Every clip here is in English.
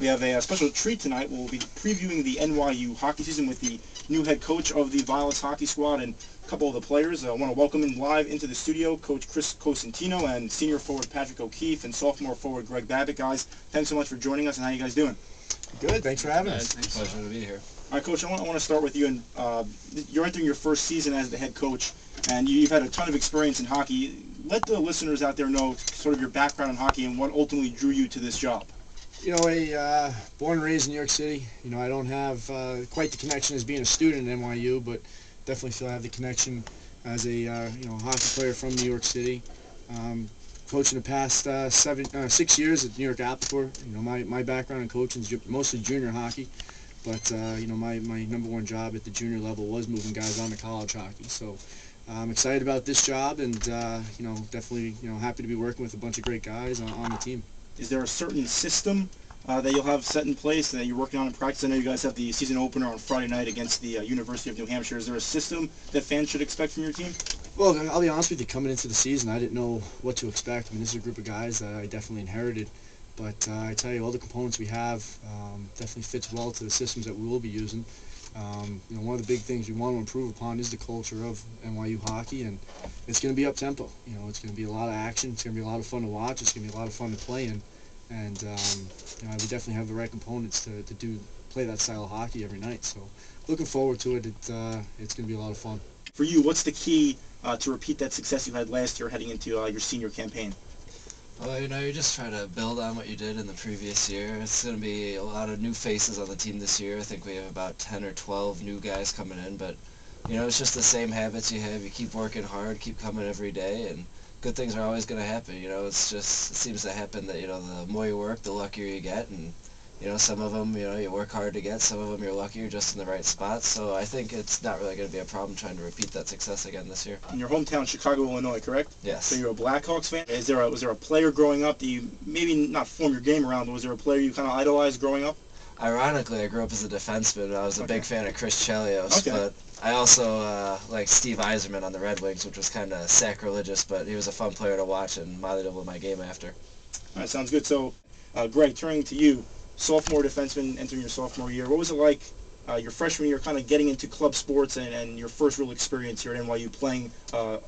We have a special treat tonight. We'll be previewing the NYU hockey season with the new head coach of the Violets hockey squad and a couple of the players. I want to welcome in live into the studio Coach Chris Cosentino and senior forward Patrick O'Keefe and sophomore forward Greg Babbitt. Guys, thanks so much for joining us, and how you guys doing? Good, thanks for having us. Thanks. Pleasure to be here. All right, Coach, I want to start with you. And you're entering your first season as the head coach, and you've had a ton of experience in hockey. Let the listeners out there know sort of your background in hockey and what ultimately drew you to this job. You know, born and raised in New York City. You know, I don't have quite the connection as being a student at NYU, but definitely feel I have the connection as a hockey player from New York City. Coaching the past 6 years at New York Appleport. You know, my background in coaching is mostly junior hockey, but my number one job at the junior level was moving guys on to college hockey. So I'm excited about this job, and definitely happy to be working with a bunch of great guys on the team. Is there a certain system that you'll have set in place that you're working on in practice? I know you guys have the season opener on Friday night against the University of New Hampshire. Is there a system that fans should expect from your team? Well, I'll be honest with you, coming into the season, I didn't know what to expect. I mean, this is a group of guys that I definitely inherited, but I tell you, all the components we have definitely fits well to the systems that we will be using. One of the big things we want to improve upon is the culture of NYU hockey, and it's going to be up-tempo. You know, it's going to be a lot of action. It's going to be a lot of fun to watch. It's going to be a lot of fun to play in, and we definitely have the right components to play that style of hockey every night. So, looking forward to it. It's going to be a lot of fun. For you, what's the key to repeat that success you had last year heading into your senior campaign? Well, you're just trying to build on what you did in the previous year. It's going to be a lot of new faces on the team this year. I think we have about 10 or 12 new guys coming in, but, it's just the same habits you have. You keep working hard, keep coming every day, and good things are always going to happen. It seems to happen that, the more you work, the luckier you get, and, some of them, you work hard to get. Some of them you're lucky you're just in the right spots. So I think it's not really going to be a problem trying to repeat that success again this year. In your hometown, Chicago, Illinois, correct? Yes. So you're a Blackhawks fan. Was there a player growing up that you maybe not form your game around, but was there a player you kind of idolized growing up? Ironically, I grew up as a defenseman. I was a big fan of Chris Chelios, but I also like Steve Yzerman on the Red Wings, which was kind of sacrilegious, but he was a fun player to watch and modeled my game after. All right, sounds good. So, Greg, turning to you, sophomore defenseman entering your sophomore year. What was it like your freshman year, kind of getting into club sports and your first real experience here at NYU playing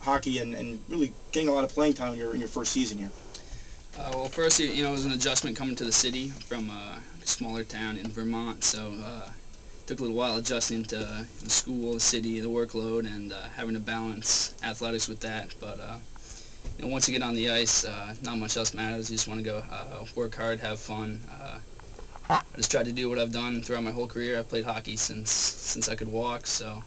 hockey and really getting a lot of playing time in your first season here? Well, first, it was an adjustment coming to the city from a smaller town in Vermont, so it took a little while adjusting to the school, the city, the workload, and having to balance athletics with that. But once you get on the ice, not much else matters. You just want to go work hard, have fun. I just tried to do what I've done throughout my whole career. I've played hockey since I could walk, so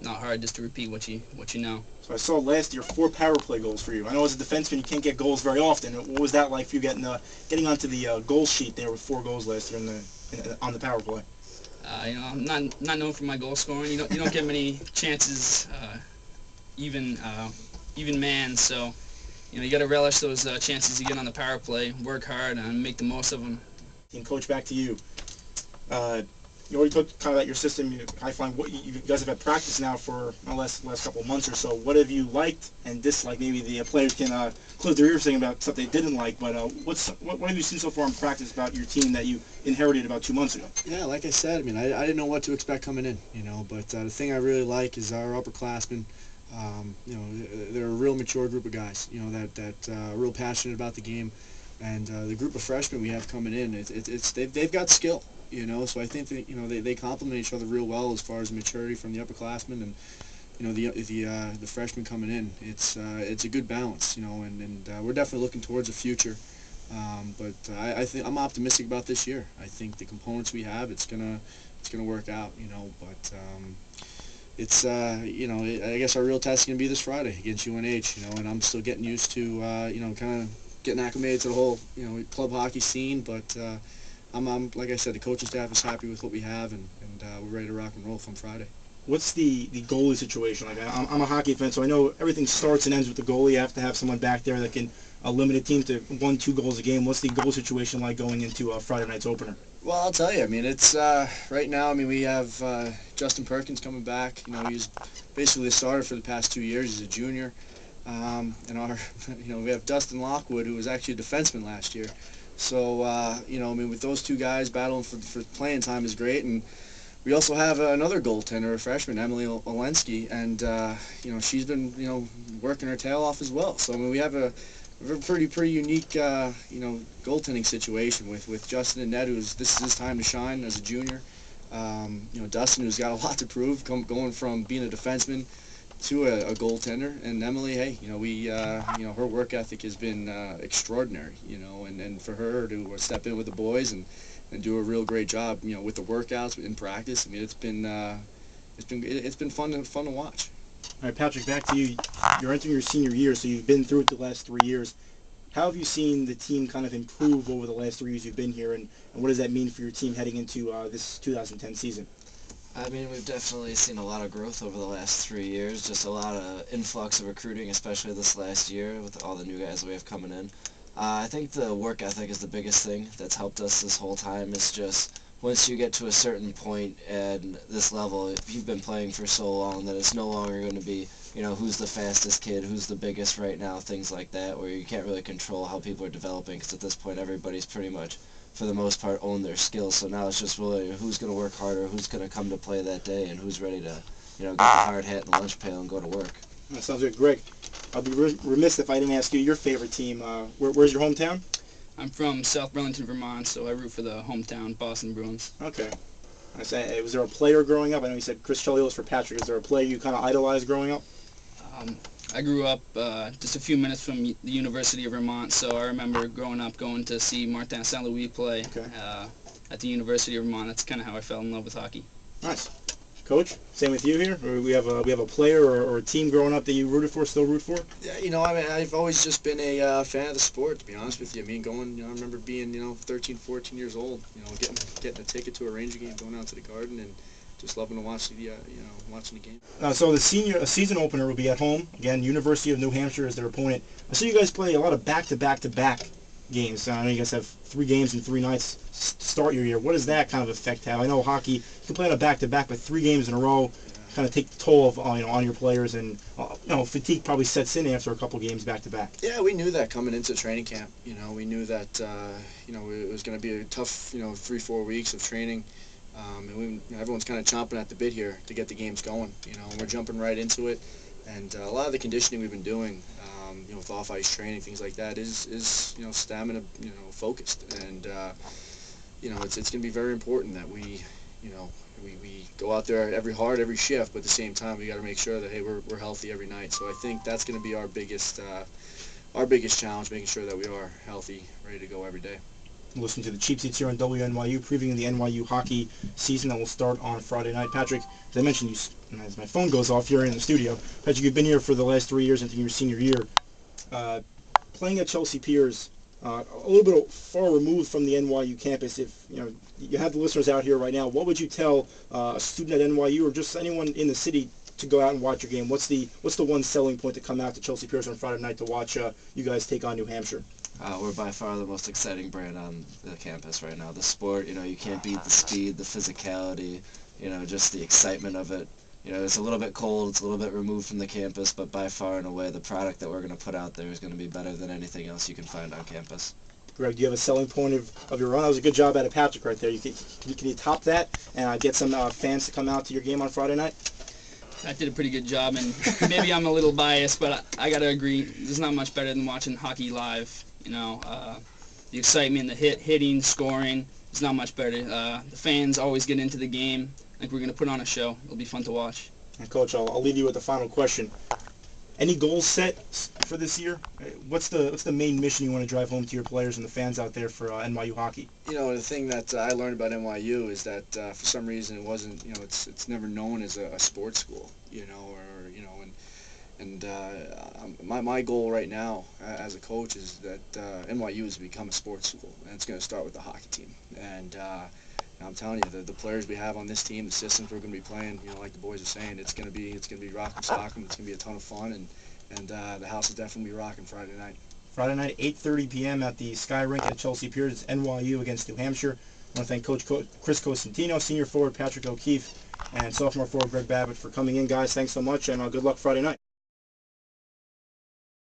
not hard just to repeat what you know. So I saw last year 4 power play goals for you. I know as a defenseman you can't get goals very often. What was that like for you getting onto the goal sheet there with 4 goals last year on the power play? I'm not known for my goal scoring. You don't get many chances, even man. So you got to relish those chances you get on the power play. Work hard and make the most of them. And Coach, back to you. You already talked kind of about your system. I find what you guys have had practice now for the last couple of months or so. What have you liked and disliked? Maybe the players can close their ears saying about stuff they didn't like. But what have you seen so far in practice about your team that you inherited about 2 months ago? Yeah, like I said, I mean, I didn't know what to expect coming in, but the thing I really like is our upperclassmen. They're a real mature group of guys, that are real passionate about the game. And the group of freshmen we have coming in, they've got skill, So I think that they complement each other real well as far as maturity from the upperclassmen and the freshmen coming in. It's a good balance, and we're definitely looking towards the future. But I think I'm optimistic about this year. I think the components we have, it's gonna work out, But it's I guess our real test is gonna be this Friday against UNH, and I'm still getting used to kind of getting acclimated to the whole club hockey scene, but I'm like I said, the coaching staff is happy with what we have, and we're ready to rock and roll from Friday. What's the goalie situation like? I'm a hockey fan, so I know everything starts and ends with the goalie. You have to have someone back there that can limit a team to 1-2 goals a game. What's the goal situation like going into Friday night's opener? Well, I'll tell you. I mean, it's right now. I mean, we have Justin Perkins coming back. He's basically a starter for the past 2 years. He's a junior. And we have Dustin Lockwood, who was actually a defenseman last year. So, you know, I mean, with those two guys battling for playing time is great. And we also have another goaltender, a freshman, Emily Olensky, and, you know, she's been, you know, working her tail off as well. So, I mean, we have a pretty unique, you know, goaltending situation with Justin and Ned, this is his time to shine as a junior. You know, Dustin, who's got a lot to prove, going from being a defenseman to a goaltender, and Emily, hey, you know, you know, her work ethic has been extraordinary, you know, and for her to step in with the boys and do a real great job, you know, with the workouts in practice. I mean, it's been fun to watch. All right, Patrick, back to you. You're entering your senior year, so you've been through it the last 3 years. How have you seen the team kind of improve over the last 3 years you've been here, and what does that mean for your team heading into this 2010 season? I mean, we've definitely seen a lot of growth over the last 3 years, just a lot of influx of recruiting, especially this last year with all the new guys we have coming in. I think the work ethic is the biggest thing that's helped us this whole time. It's just once you get to a certain point at this level, if you've been playing for so long, that it's no longer going to be, you know, who's the fastest kid, who's the biggest right now, things like that, where you can't really control how people are developing, because at this point everybody's pretty much, for the most part, own their skills. So now it's just really who's going to work harder, who's going to come to play that day, and who's ready to, you know, get the hard hat and the lunch pail and go to work. That sounds good. Greg, I'll be remiss if I didn't ask you your favorite team. Where's your hometown? I'm from South Burlington, Vermont, so I root for the hometown Boston Bruins. Okay. I say, was there a player growing up? I know you said Chris Chelios for Patrick. Is there a player you kind of idolized growing up? I grew up just a few minutes from the University of Vermont, so I remember growing up going to see Martin St. Louis play at the University of Vermont. That's kind of how I fell in love with hockey. Nice. Coach, same with you here? Or we have a player or a team growing up that you rooted for, still root for? Yeah, you know, I mean, I've always just been a fan of the sport, to be honest with you. I mean, you know, I remember being, you know, 13, 14 years old, you know, getting a ticket to a Ranger game, going out to the Garden, and just loving to watch the, you know, watching the game. So the season opener will be at home. Again, University of New Hampshire is their opponent. I see you guys play a lot of back-to-back games. I know you guys have 3 games in 3 nights to start your year. What does that kind of effect have? I know hockey, you can play on a back-to-back, but 3 games in a row kind of take the toll of you know, on your players, and you know, fatigue probably sets in after a couple games back-to-back. Yeah, we knew that coming into training camp. You know, we knew that you know, it was going to be a tough, you know, 3-4 weeks of training. And everyone's kind of chomping at the bit here to get the games going, you know, and we're jumping right into it. And a lot of the conditioning we've been doing, you know, with off-ice training, things like that, is you know, stamina, you know, focused. And, you know, it's going to be very important that we, you know, we go out there every shift, but at the same time, we got to make sure that, hey, we're healthy every night. So I think that's going to be our biggest challenge, making sure that we are healthy, ready to go every day. Listen to the Cheap Seats here on WNYU, previewing the NYU hockey season that will start on Friday night. Patrick, as I mentioned, as my phone goes off here in the studio, Patrick, you've been here for the last 3 years into your senior year. Playing at Chelsea Piers, a little bit far removed from the NYU campus. If you know, you have the listeners out here right now, what would you tell a student at NYU or just anyone in the city to go out and watch your game? What's the one selling point to come out to Chelsea Piers on Friday night to watch you guys take on New Hampshire? We're by far the most exciting brand on the campus right now. The sport, you know, you can't beat the speed, the physicality, you know, just the excitement of it. You know, it's a little bit cold, it's a little bit removed from the campus, but by far and away, the product that we're going to put out there is going to be better than anything else you can find on campus. Greg, do you have a selling point of your own? That was a good job out of Patrick right there. Can you top that and get some fans to come out to your game on Friday night? I did a pretty good job, and maybe I'm a little biased, but I got to agree, there's not much better than watching hockey live. You know, the excitement, the hitting, scoring, it's not much better. The fans always get into the game. I think we're going to put on a show. It'll be fun to watch. And Coach, I'll leave you with the final question. Any goals set for this year? What's the main mission you want to drive home to your players and the fans out there for NYU hockey? You know, the thing that I learned about NYU is that for some reason it wasn't, you know, it's never known as a sports school, you know, or you know, and my goal right now as a coach is that NYU has become a sports school, and it's going to start with the hockey team. And I'm telling you, the players we have on this team, the systems we're going to be playing, you know, like the boys are saying, it's going to be rock'em sock'em. It's going to be a ton of fun, and the house will definitely be rocking Friday night. Friday night, 8:30 p.m. at the Sky Rink at Chelsea Piers. It's NYU against New Hampshire. I want to thank Coach Chris Cosentino, senior forward Patrick O'Keefe, and sophomore forward Greg Babbitt for coming in, guys. Thanks so much, and good luck Friday night.